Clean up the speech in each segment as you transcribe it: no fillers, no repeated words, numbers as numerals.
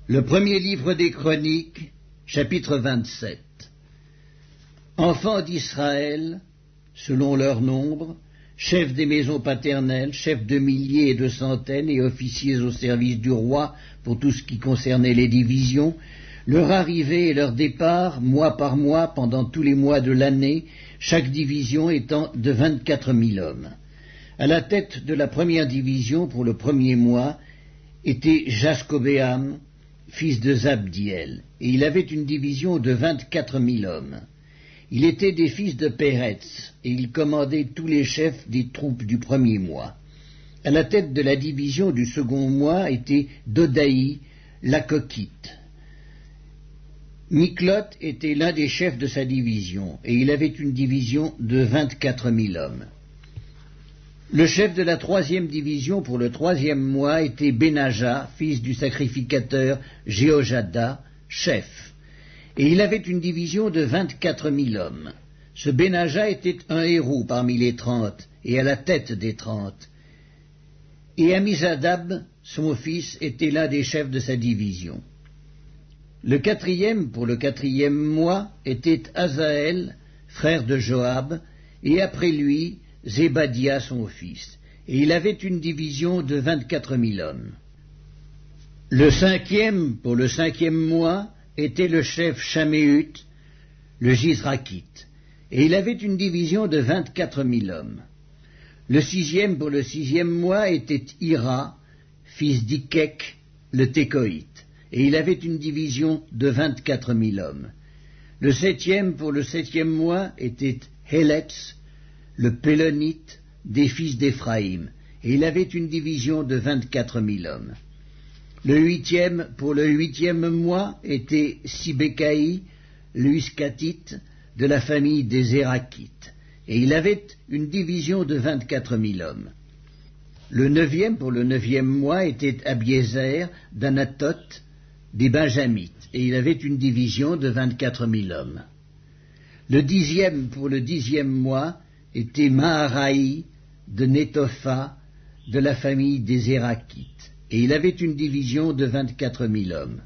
Le premier livre des Chroniques, chapitre 27. Enfants d'Israël, selon leur nombre, chefs des maisons paternelles, chefs de milliers et de centaines et officiers au service du roi pour tout ce qui concernait les divisions, leur arrivée et leur départ, mois par mois, pendant tous les mois de l'année, chaque division étant de 24 000 hommes. À la tête de la première division pour le premier mois était Jaskobéam, fils de Zabdiel, et il avait une division de 24 000 hommes. Il était des fils de Péretz, et il commandait tous les chefs des troupes du premier mois. À la tête de la division du second mois était Dodaï, l'Akokite. Miklot était l'un des chefs de sa division, et il avait une division de 24 000 hommes. Le chef de la troisième division pour le troisième mois était Benaja, fils du sacrificateur Jéhojada, chef, et il avait une division de 24 000 hommes. Ce Benaja était un héros parmi les 30, et à la tête des 30. Et Amizadab, son fils, était l'un des chefs de sa division. Le quatrième pour le quatrième mois était Azaël, frère de Joab, et après lui, Zébadia son fils, et il avait une division de 24 000 hommes. Le cinquième pour le cinquième mois était le chef Shaméut, le Jizrakite, et il avait une division de 24 000 hommes. Le sixième pour le sixième mois était Ira, fils d'Ikek, le Tékoïte, et il avait une division de 24 000 hommes. Le septième pour le septième mois était Héletz, le Pélonite, des fils d'Éphraïm, et il avait une division de 24 000 hommes. Le huitième pour le huitième mois était Sibécaï, le Huskatite, de la famille des Zérakites, et il avait une division de 24 000 hommes. Le neuvième pour le neuvième mois était Abiézer, d'Anatoth, des Benjamites, et il avait une division de 24 000 hommes. Le dixième pour le dixième mois était Maharaï, de Nétopha, de la famille des Zérakites, et il avait une division de 24 000 hommes.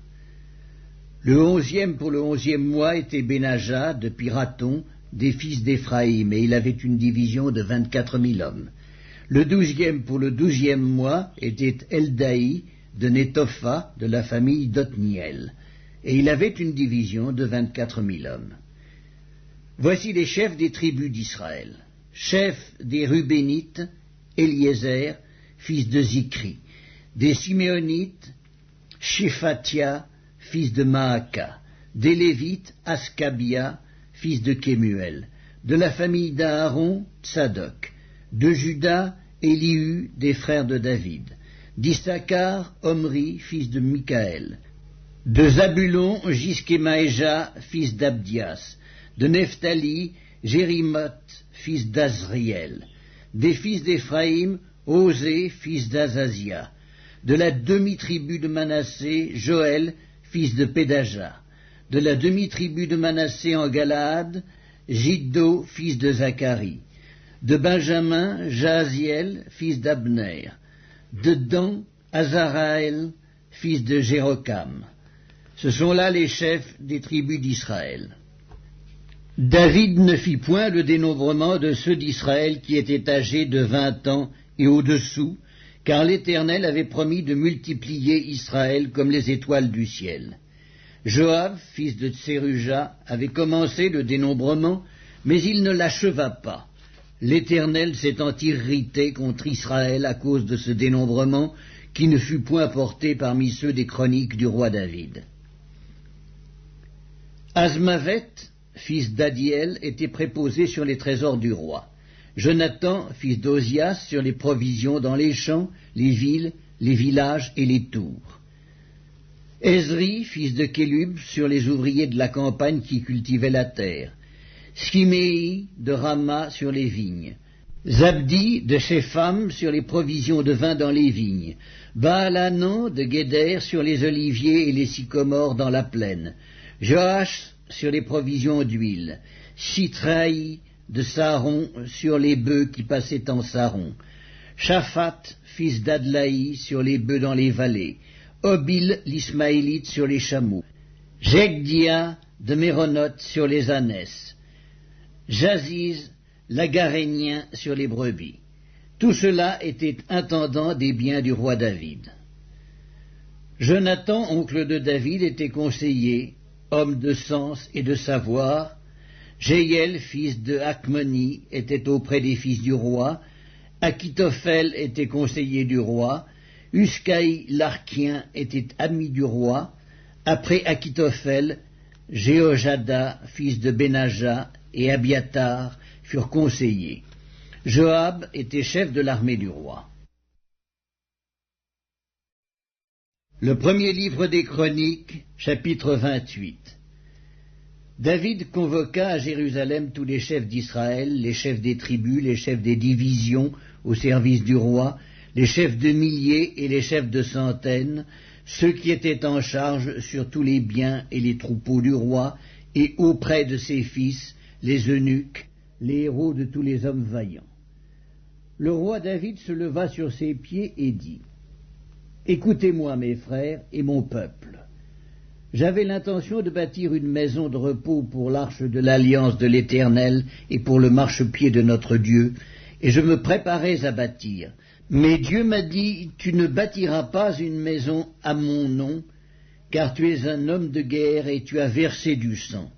Le onzième pour le onzième mois était Benaja, de Piraton, des fils d'Éphraïm, et il avait une division de 24 000 hommes. Le douzième pour le douzième mois était Eldaï, de Nétopha, de la famille d'Otniel, et il avait une division de 24 000 hommes. Voici les chefs des tribus d'Israël. Chef des Rubénites, Eliezer, fils de Zikri. Des Siméonites, Shephatia, fils de Maaka. Des Lévites, Askabia, fils de Kemuel. De la famille d'Aaron, Tsadok. De Juda, Élihu, des frères de David. D'Issachar, Omri, fils de Mikaël. De Zabulon, Jiskemaéja, fils d'Abdias. De Nephtali, Jérimoth, fils d'Azriel. Des fils d'Éphraïm, Osée, fils d'Azazia. De la demi-tribu de Manassé, Joël, fils de Pédaja. De la demi-tribu de Manassé en Galaad, Jiddo, fils de Zacharie. De Benjamin, Jaasiel, fils d'Abner. De Dan, Azaraël, fils de Jérokam. Ce sont là les chefs des tribus d'Israël. David ne fit point le dénombrement de ceux d'Israël qui étaient âgés de 20 ans et au-dessous, car l'Éternel avait promis de multiplier Israël comme les étoiles du ciel. Joab, fils de Tseruja, avait commencé le dénombrement, mais il ne l'acheva pas. L'Éternel s'étant irrité contre Israël à cause de ce dénombrement, qui ne fut point porté parmi ceux des chroniques du roi David. Azmavet, fils d'Adiel, était préposé sur les trésors du roi. Jonathan, fils d'Ozias, sur les provisions dans les champs, les villes, les villages et les tours. Ezri, fils de Kélub, sur les ouvriers de la campagne qui cultivaient la terre. Schiméi, de Rama, sur les vignes. Zabdi, de Shepham, sur les provisions de vin dans les vignes. Baalanan, de Guéder, sur les oliviers et les sycomores dans la plaine. Joach, sur les provisions d'huile. Sitraï, de Saron, sur les bœufs qui passaient en Saron. Shaphat, fils d'Adlaï, sur les bœufs dans les vallées. Obil l'Ismaélite sur les chameaux, Jegdia de Méronoth sur les ânesses, Jaziz l'Agarénien sur les brebis. Tout cela était intendant des biens du roi David. Jonathan, oncle de David, était conseiller, homme de sens et de savoir. Jéhiel, fils de Hachmoni, était auprès des fils du roi. Achitophel était conseiller du roi. Uscaï l'Archien était ami du roi. Après Achitophel, Jéhojada, fils de Benaja, et Abiatar furent conseillers. Joab était chef de l'armée du roi. Le premier livre des Chroniques, chapitre 28. David convoqua à Jérusalem tous les chefs d'Israël, les chefs des tribus, les chefs des divisions au service du roi, les chefs de milliers et les chefs de centaines, ceux qui étaient en charge sur tous les biens et les troupeaux du roi, et auprès de ses fils, les eunuques, les héros de tous les hommes vaillants. Le roi David se leva sur ses pieds et dit : « Écoutez-moi, mes frères et mon peuple. J'avais l'intention de bâtir une maison de repos pour l'arche de l'alliance de l'Éternel et pour le marchepied de notre Dieu, et je me préparais à bâtir. Mais Dieu m'a dit : tu ne bâtiras pas une maison à mon nom, car tu es un homme de guerre et tu as versé du sang.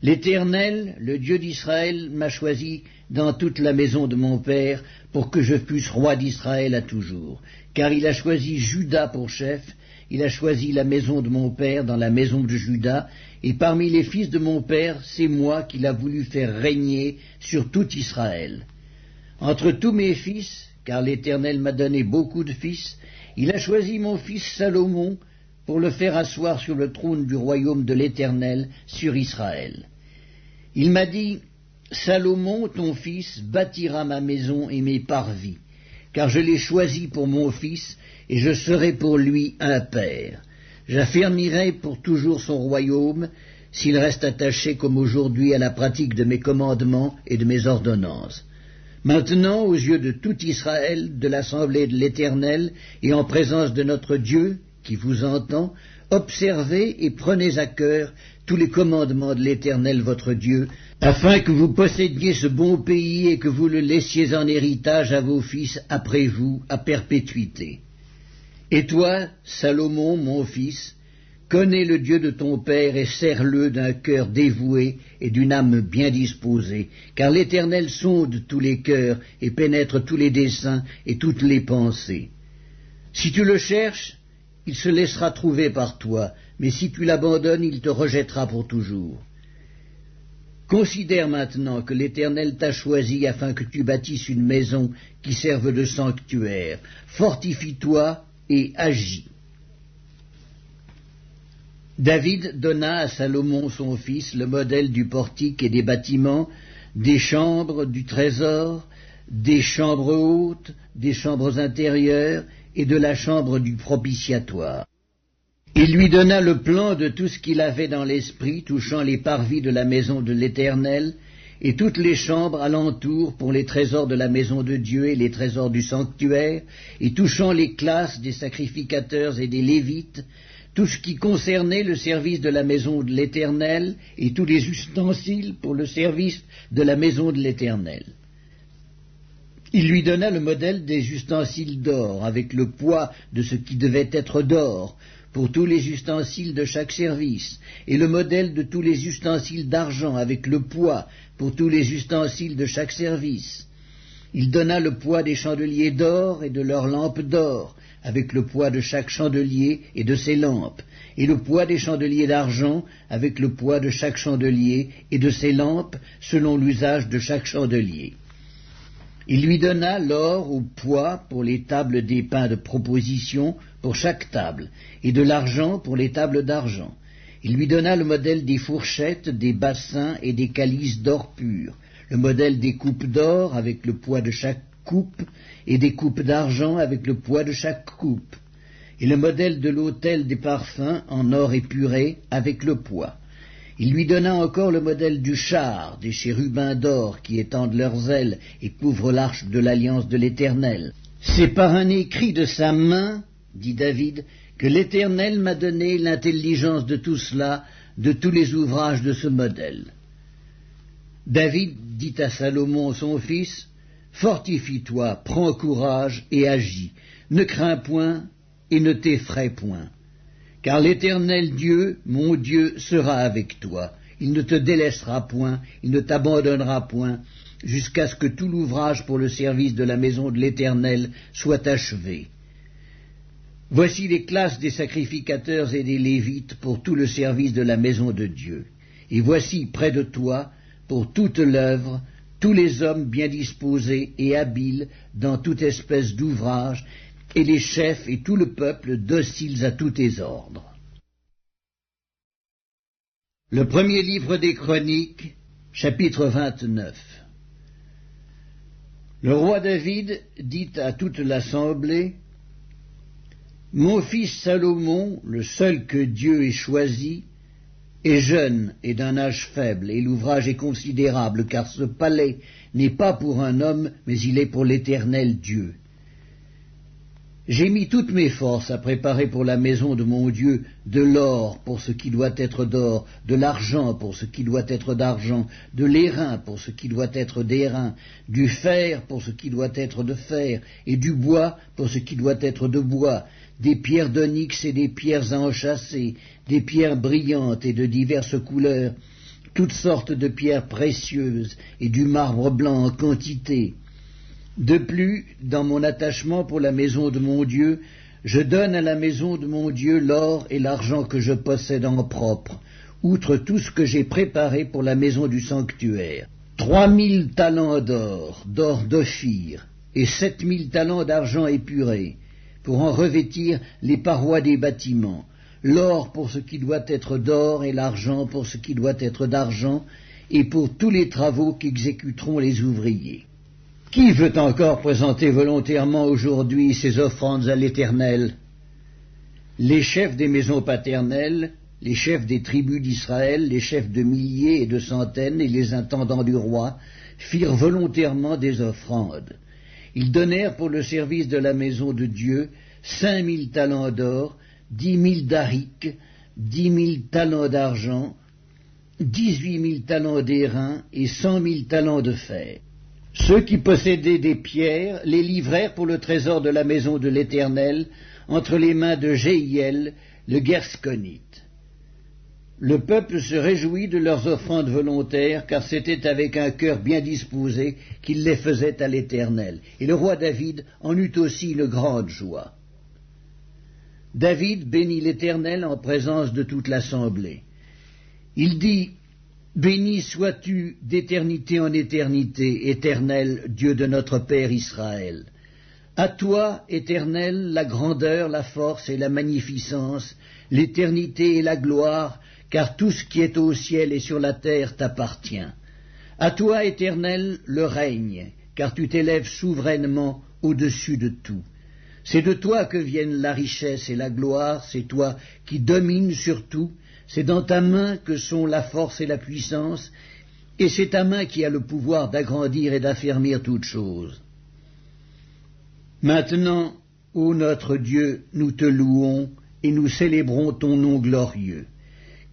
L'Éternel, le Dieu d'Israël, m'a choisi dans toute la maison de mon père pour que je fusse roi d'Israël à toujours, car il a choisi Juda pour chef, il a choisi la maison de mon père dans la maison de Juda, et parmi les fils de mon père, c'est moi qu'il a voulu faire régner sur tout Israël. Entre tous mes fils, car l'Éternel m'a donné beaucoup de fils, il a choisi mon fils Salomon pour le faire asseoir sur le trône du royaume de l'Éternel sur Israël. Il m'a dit : Salomon, ton fils, bâtira ma maison et mes parvis, car je l'ai choisi pour mon fils, et je serai pour lui un père. J'affermirai pour toujours son royaume, s'il reste attaché comme aujourd'hui à la pratique de mes commandements et de mes ordonnances. Maintenant, aux yeux de tout Israël, de l'assemblée de l'Éternel, et en présence de notre Dieu, qui vous entend, observez et prenez à cœur tous les commandements de l'Éternel votre Dieu, afin que vous possédiez ce bon pays et que vous le laissiez en héritage à vos fils après vous, à perpétuité. Et toi, Salomon, mon fils, connais le Dieu de ton père et sers-le d'un cœur dévoué et d'une âme bien disposée, car l'Éternel sonde tous les cœurs et pénètre tous les desseins et toutes les pensées. Si tu le cherches, il se laissera trouver par toi, mais si tu l'abandonnes, il te rejettera pour toujours. Considère maintenant que l'Éternel t'a choisi afin que tu bâtisses une maison qui serve de sanctuaire. Fortifie-toi et agis. David donna à Salomon son fils le modèle du portique et des bâtiments, des chambres du trésor, des chambres hautes, des chambres intérieures et de la chambre du propitiatoire. Il lui donna le plan de tout ce qu'il avait dans l'esprit touchant les parvis de la maison de l'Éternel et toutes les chambres alentour pour les trésors de la maison de Dieu et les trésors du sanctuaire et touchant les classes des sacrificateurs et des Lévites, tout ce qui concernait le service de la maison de l'Éternel et tous les ustensiles pour le service de la maison de l'Éternel. Il lui donna le modèle des ustensiles d'or, avec le poids de ce qui devait être d'or, pour tous les ustensiles de chaque service, et le modèle de tous les ustensiles d'argent, avec le poids pour tous les ustensiles de chaque service. Il donna le poids des chandeliers d'or et de leurs lampes d'or, avec le poids de chaque chandelier et de ses lampes, et le poids des chandeliers d'argent, avec le poids de chaque chandelier et de ses lampes, selon l'usage de chaque chandelier. Il lui donna l'or au poids pour les tables des pains de proposition pour chaque table, et de l'argent pour les tables d'argent. Il lui donna le modèle des fourchettes, des bassins et des calices d'or pur, le modèle des coupes d'or avec le poids de chaque coupe, et des coupes d'argent avec le poids de chaque coupe, et le modèle de l'autel des parfums en or épuré avec le poids. Il lui donna encore le modèle du char, des chérubins d'or qui étendent leurs ailes et couvrent l'arche de l'alliance de l'Éternel. C'est par un écrit de sa main, dit David, que l'Éternel m'a donné l'intelligence de tout cela, de tous les ouvrages de ce modèle. David dit à Salomon son fils, « Fortifie-toi, prends courage et agis, ne crains point et ne t'effraie point. Car l'Éternel Dieu, mon Dieu, sera avec toi. Il ne te délaissera point, il ne t'abandonnera point, jusqu'à ce que tout l'ouvrage pour le service de la maison de l'Éternel soit achevé. Voici les classes des sacrificateurs et des Lévites pour tout le service de la maison de Dieu. Et voici près de toi, pour toute l'œuvre, tous les hommes bien disposés et habiles dans toute espèce d'ouvrage, et les chefs et tout le peuple dociles à tous tes ordres. » Le premier livre des Chroniques, chapitre 29. Le roi David dit à toute l'assemblée, « Mon fils Salomon, le seul que Dieu ait choisi, est jeune et d'un âge faible, et l'ouvrage est considérable, car ce palais n'est pas pour un homme, mais il est pour l'Éternel Dieu. J'ai mis toutes mes forces à préparer pour la maison de mon Dieu de l'or pour ce qui doit être d'or, de l'argent pour ce qui doit être d'argent, de l'airain pour ce qui doit être d'airain, du fer pour ce qui doit être de fer, et du bois pour ce qui doit être de bois, des pierres d'onyx et des pierres à enchâsser, des pierres brillantes et de diverses couleurs, toutes sortes de pierres précieuses et du marbre blanc en quantité. De plus, dans mon attachement pour la maison de mon Dieu, je donne à la maison de mon Dieu l'or et l'argent que je possède en propre, outre tout ce que j'ai préparé pour la maison du sanctuaire. 3000 talents d'or d'Ophir, et 7000 talents d'argent épuré, pour en revêtir les parois des bâtiments, l'or pour ce qui doit être d'or et l'argent pour ce qui doit être d'argent, et pour tous les travaux qu'exécuteront les ouvriers. Qui veut encore présenter volontairement aujourd'hui ses offrandes à l'Éternel? Les chefs des maisons paternelles, les chefs des tribus d'Israël, les chefs de milliers et de centaines et les intendants du roi firent volontairement des offrandes. Ils donnèrent pour le service de la maison de Dieu 5000 talents d'or, 10 000 darics, 10 000 talents d'argent, 18 000 talents d'airain et 100 000 talents de fer. Ceux qui possédaient des pierres les livrèrent pour le trésor de la maison de l'Éternel entre les mains de Jéhiel, le Guersconite. Le peuple se réjouit de leurs offrandes volontaires, car c'était avec un cœur bien disposé qu'ils les faisaient à l'Éternel. Et le roi David en eut aussi une grande joie. David bénit l'Éternel en présence de toute l'assemblée. Il dit, « Béni sois-tu d'éternité en éternité, Éternel, Dieu de notre Père Israël. À toi, Éternel, la grandeur, la force et la magnificence, l'éternité et la gloire, car tout ce qui est au ciel et sur la terre t'appartient. À toi, Éternel, le règne, car tu t'élèves souverainement au-dessus de tout. C'est de toi que viennent la richesse et la gloire, c'est toi qui domines sur tout, c'est dans ta main que sont la force et la puissance, et c'est ta main qui a le pouvoir d'agrandir et d'affermir toutes choses. Maintenant, ô notre Dieu, nous te louons et nous célébrons ton nom glorieux.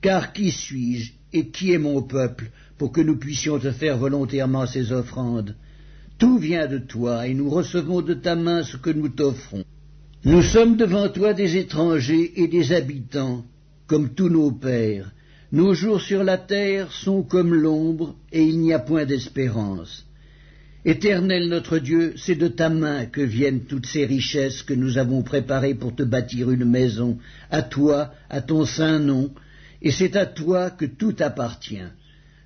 Car qui suis-je et qui est mon peuple pour que nous puissions te faire volontairement ces offrandes? Tout vient de toi et nous recevons de ta main ce que nous t'offrons. Nous sommes devant toi des étrangers et des habitants, comme tous nos pères. Nos jours sur la terre sont comme l'ombre et il n'y a point d'espérance. Éternel notre Dieu, c'est de ta main que viennent toutes ces richesses que nous avons préparées pour te bâtir une maison, à toi, à ton saint nom, et c'est à toi que tout appartient.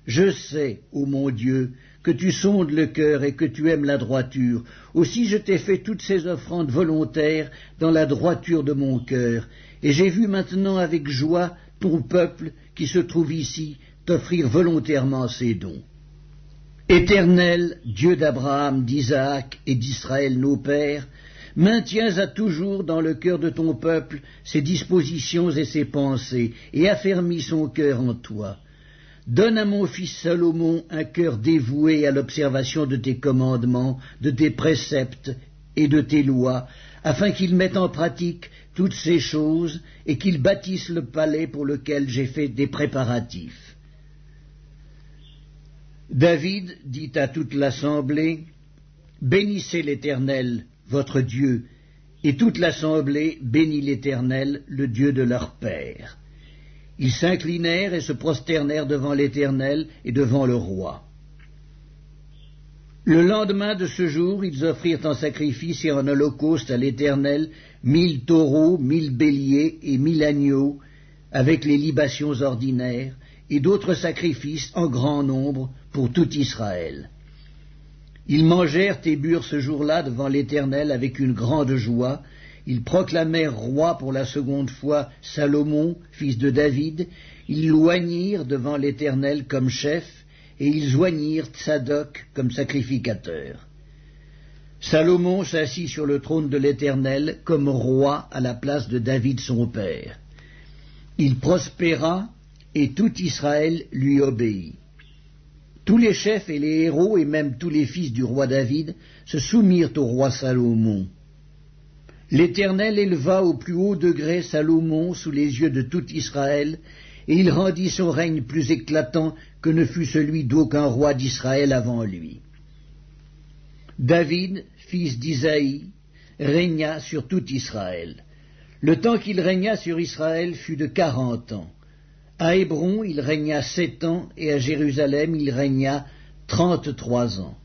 Je sais, ô mon Dieu, que tu sondes le cœur et que tu aimes la droiture. Aussi je t'ai fait toutes ces offrandes volontaires dans la droiture de mon cœur, et j'ai vu maintenant avec joie ton peuple qui se trouve ici t'offrir volontairement ces dons. Éternel, Dieu d'Abraham, d'Isaac et d'Israël nos pères, maintiens à toujours dans le cœur de ton peuple ses dispositions et ses pensées, et affermis son cœur en toi. Donne à mon fils Salomon un cœur dévoué à l'observation de tes commandements, de tes préceptes et de tes lois, afin qu'il mette en pratique toutes ces choses et qu'il bâtisse le palais pour lequel j'ai fait des préparatifs. » David dit à toute l'assemblée, « Bénissez l'Éternel, votre Dieu, » et toute l'assemblée bénit l'Éternel, le Dieu de leur père. Ils s'inclinèrent et se prosternèrent devant l'Éternel et devant le roi. Le lendemain de ce jour, ils offrirent en sacrifice et en holocauste à l'Éternel 1000 taureaux, 1000 béliers et 1000 agneaux, avec les libations ordinaires, et d'autres sacrifices en grand nombre pour tout Israël. Ils mangèrent et burent ce jour-là devant l'Éternel avec une grande joie. Ils proclamèrent roi pour la seconde fois Salomon, fils de David. Ils l'oignirent devant l'Éternel comme chef, et ils oignirent Tsadok comme sacrificateur. Salomon s'assit sur le trône de l'Éternel comme roi à la place de David son père. Il prospéra, et tout Israël lui obéit. Tous les chefs et les héros, et même tous les fils du roi David, se soumirent au roi Salomon. L'Éternel éleva au plus haut degré Salomon sous les yeux de tout Israël, et il rendit son règne plus éclatant que ne fut celui d'aucun roi d'Israël avant lui. David, fils d'Isaïe, régna sur tout Israël. Le temps qu'il régna sur Israël fut de 40 ans. À Hébron, il régna 7 ans, et à Jérusalem, il régna 33 ans.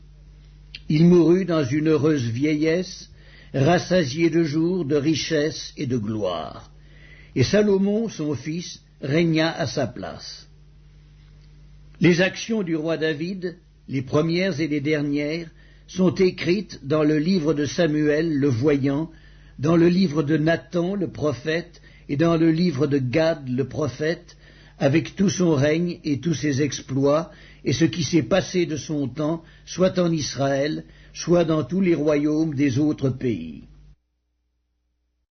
Il mourut dans une heureuse vieillesse, rassasié de jours, de richesse et de gloire. Et Salomon, son fils, régna à sa place. Les actions du roi David, les premières et les dernières, sont écrites dans le livre de Samuel le voyant, dans le livre de Nathan le prophète, et dans le livre de Gad le prophète, avec tout son règne et tous ses exploits, et ce qui s'est passé de son temps, soit en Israël, soit dans tous les royaumes des autres pays.